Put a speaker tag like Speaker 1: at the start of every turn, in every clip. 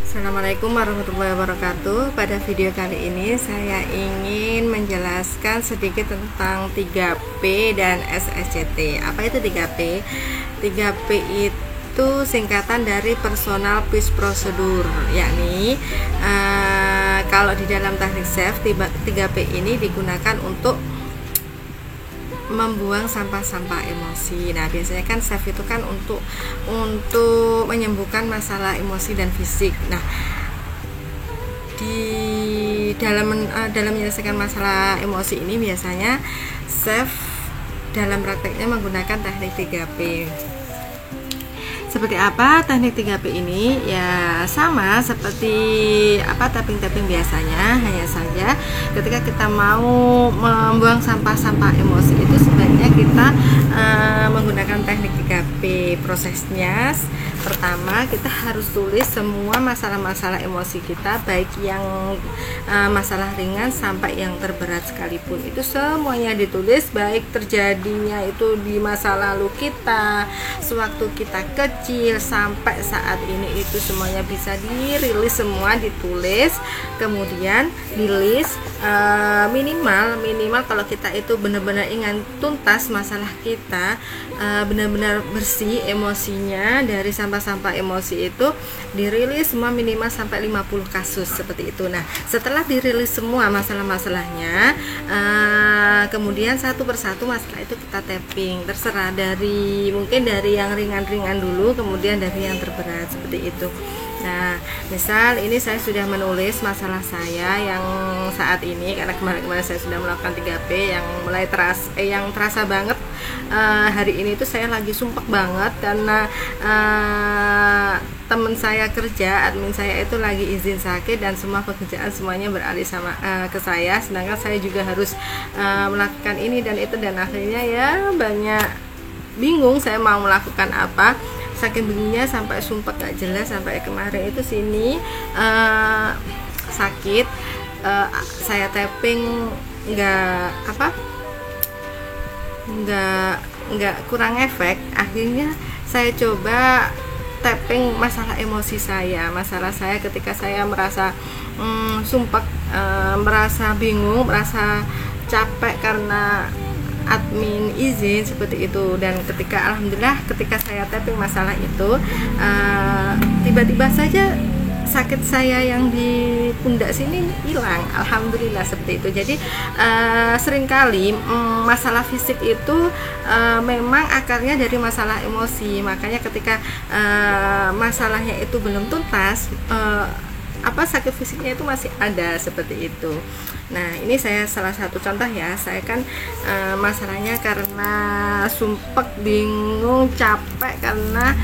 Speaker 1: Assalamualaikum warahmatullahi wabarakatuh. Pada video kali ini saya ingin menjelaskan sedikit tentang 3P dan SSCT. Apa itu 3P? 3P itu singkatan dari Personal Peace Procedure, yakni kalau di dalam teknik SAFE 3P ini digunakan untuk membuang sampah-sampah emosi. Nah, biasanya kan SAFE itu kan untuk menyembuhkan masalah emosi dan fisik. Nah, di dalam menyelesaikan masalah emosi ini biasanya SAFE dalam prakteknya menggunakan teknik 3P. Seperti apa teknik 3P ini? Ya sama seperti tapping-tapping biasanya, hanya saja ketika kita mau membuang sampah-sampah emosi itu sebaiknya kita menggunakan teknik 3P. Prosesnya pertama kita harus tulis semua masalah-masalah emosi kita, baik yang masalah ringan sampai yang terberat sekalipun, itu semuanya ditulis, baik terjadinya itu di masa lalu kita, sewaktu kita kecil sampai saat ini, itu semuanya bisa dirilis, semua ditulis, kemudian di list. Minimal kalau kita itu benar-benar ingin tuntas masalah kita, benar-benar bersih emosinya dari sampah-sampah emosi, itu dirilis semua minimal sampai 50 kasus seperti itu. Nah, setelah dirilis semua masalah-masalahnya, kemudian satu persatu masalah itu kita tapping, terserah mungkin dari yang ringan-ringan dulu, kemudian dari yang terberat seperti itu. Nah, misal ini saya sudah menulis masalah saya yang saat ini, karena kemarin-kemarin saya sudah melakukan 3P yang mulai terasa banget. Hari ini tuh saya lagi sumpah banget karena teman saya kerja, admin saya itu lagi izin sakit dan semua pekerjaan semuanya beralih ke saya, sedangkan saya juga harus melakukan ini dan itu, dan akhirnya ya banyak bingung saya mau melakukan apa. Saking bingungnya sampai sumpah gak jelas, sampai kemarin itu sini sakit, saya tapping nggak kurang efek. Akhirnya saya coba tapping masalah emosi saya, masalah saya ketika saya merasa sumpah, merasa bingung, merasa capek karena admin izin seperti itu. Dan alhamdulillah ketika saya tapping masalah itu, tiba-tiba saja sakit saya yang di pundak sini hilang, alhamdulillah seperti itu. Jadi seringkali masalah fisik itu memang akarnya dari masalah emosi, makanya ketika masalahnya itu belum tuntas, sakit fisiknya itu masih ada seperti itu. Nah, ini saya salah satu contoh ya. Saya kan masalahnya karena sumpek, bingung, capek karena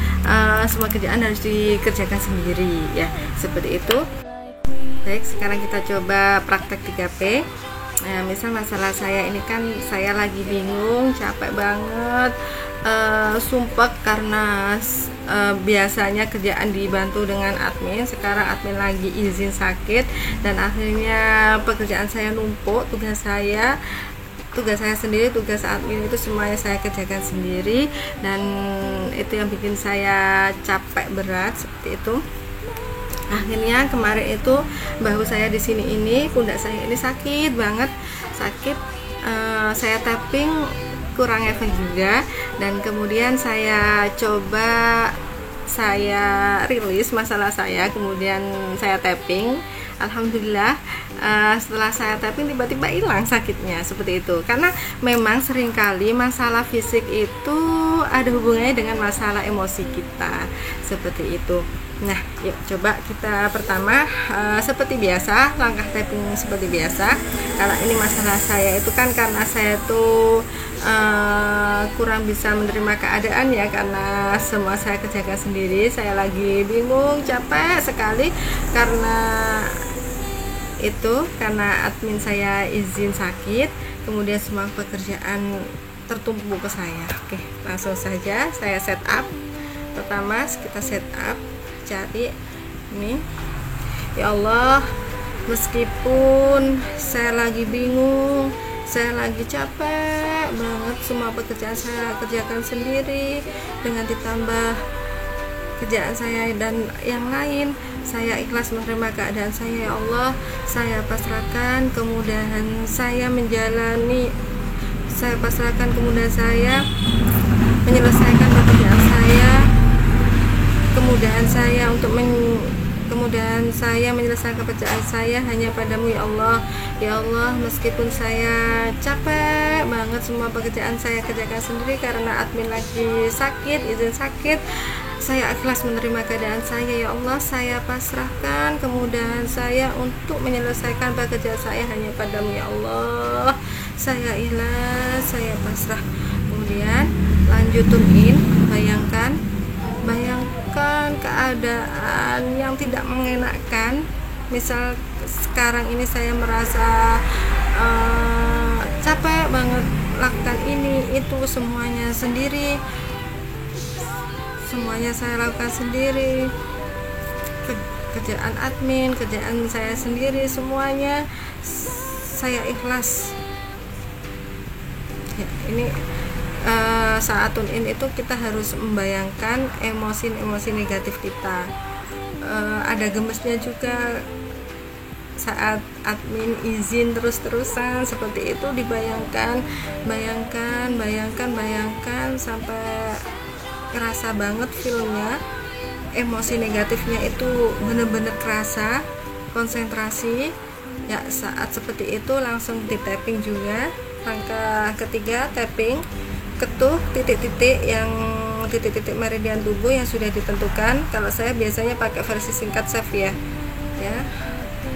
Speaker 1: semua kerjaan harus dikerjakan sendiri ya, seperti itu. Baik, sekarang kita coba praktek 3P. Nah, misal masalah saya ini kan saya lagi bingung, capek banget, sumpek karena biasanya kerjaan dibantu dengan admin, sekarang admin lagi izin sakit dan akhirnya pekerjaan saya numpuk, tugas saya sendiri, tugas admin itu semuanya saya kerjakan sendiri, dan itu yang bikin saya capek berat seperti itu. Akhirnya kemarin itu bahu saya di sini ini, pundak saya ini sakit banget, saya tapping kurang efek juga, dan kemudian saya coba rilis masalah saya, kemudian saya tapping. Alhamdulillah setelah saya tapping tiba-tiba hilang sakitnya seperti itu, karena memang seringkali masalah fisik itu ada hubungannya dengan masalah emosi kita seperti itu. Nah, yuk coba kita pertama seperti biasa, langkah tapping seperti biasa. Karena ini masalah saya itu kan karena saya tuh kurang bisa menerima keadaan ya, karena semua saya kerjakan sendiri. Saya lagi bingung, capek sekali karena admin saya izin sakit, kemudian semua pekerjaan tertumpuk ke saya. Oke, langsung saja saya setup. Pertama kita setup, cari ini. Ya Allah, meskipun saya lagi bingung, saya lagi capek banget, semua pekerjaan saya kerjakan sendiri, dengan ditambah kerjaan saya dan yang lain, Saya ikhlas menerima keadaan saya, ya Allah. Saya pasrahkan kemudahan saya menjalani, saya pasrahkan kemudahan saya menyelesaikan pekerjaan saya, kemudahan saya untuk kemudahan saya menyelesaikan pekerjaan saya hanya padamu, ya Allah. Ya Allah, meskipun saya capek banget, semua pekerjaan saya kerjakan sendiri karena admin lagi sakit, izin sakit, saya ikhlas menerima keadaan saya, ya Allah. Saya pasrahkan kemudahan saya untuk menyelesaikan pekerjaan saya hanya padamu, ya Allah. Saya ikhlas, saya pasrah. Kemudian lanjut tumin, bayangkan keadaan yang tidak mengenakan. Misal sekarang ini saya merasa capek banget lakukan ini itu, semuanya sendiri, semuanya saya lakukan sendiri, kerjaan admin, kerjaan saya sendiri, semuanya saya ikhlas. Ya, ini saat tune in itu kita harus membayangkan emosi negatif kita. Ada gemesnya juga saat admin izin terus-terusan seperti itu, dibayangkan, bayangkan sampai kerasa banget feelnya, emosi negatifnya itu bener-bener kerasa, konsentrasi. Ya, saat seperti itu langsung di tapping juga. Langkah ketiga, tapping, ketuk titik-titik meridian tubuh yang sudah ditentukan. Kalau saya biasanya pakai versi singkat save ya.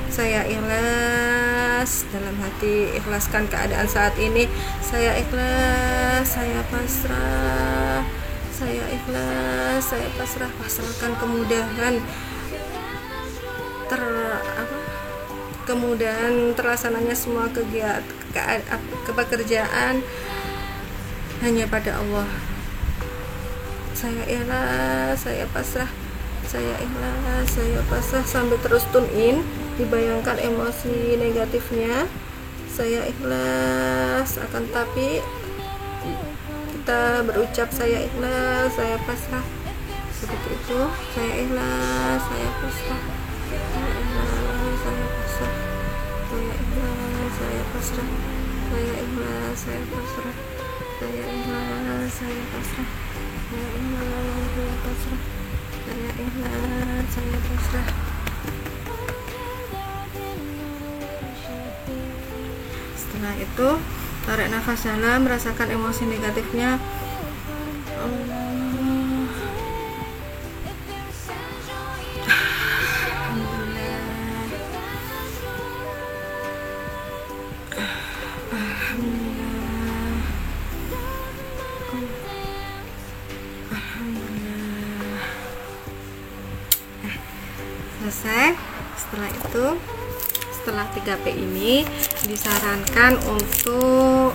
Speaker 1: Saya ikhlas dalam hati, ikhlaskan keadaan saat ini. Saya ikhlas, saya pasrah, saya ikhlas, saya pasrah, pasrahkan kemudahan kemudahan terlaksananya semua kegiatan pekerjaan hanya pada Allah. Saya ikhlas, saya pasrah, saya ikhlas, saya pasrah, sambil terus tune in, dibayangkan emosi negatifnya. Saya ikhlas, akan tapi kita berucap saya ikhlas, saya pasrah, seperti itu. Saya ikhlas, saya pasrah, saya ikhlas, saya pasrah, saya ikhlas, saya pasrah, saya ikhlas, saya pasrah, saya ikhlas, saya pasrah, saya ikhlas, saya pasrah, saya ikhlas, saya pasrah. Setelah itu tarik nafas dalam, merasakan emosi negatifnya. Selesai. Setelah itu, setelah 3P ini disarankan untuk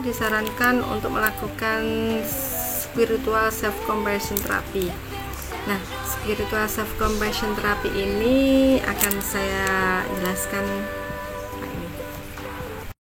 Speaker 1: disarankan untuk melakukan spiritual self compassion therapy. Nah, spiritual self compassion therapy ini akan saya jelaskan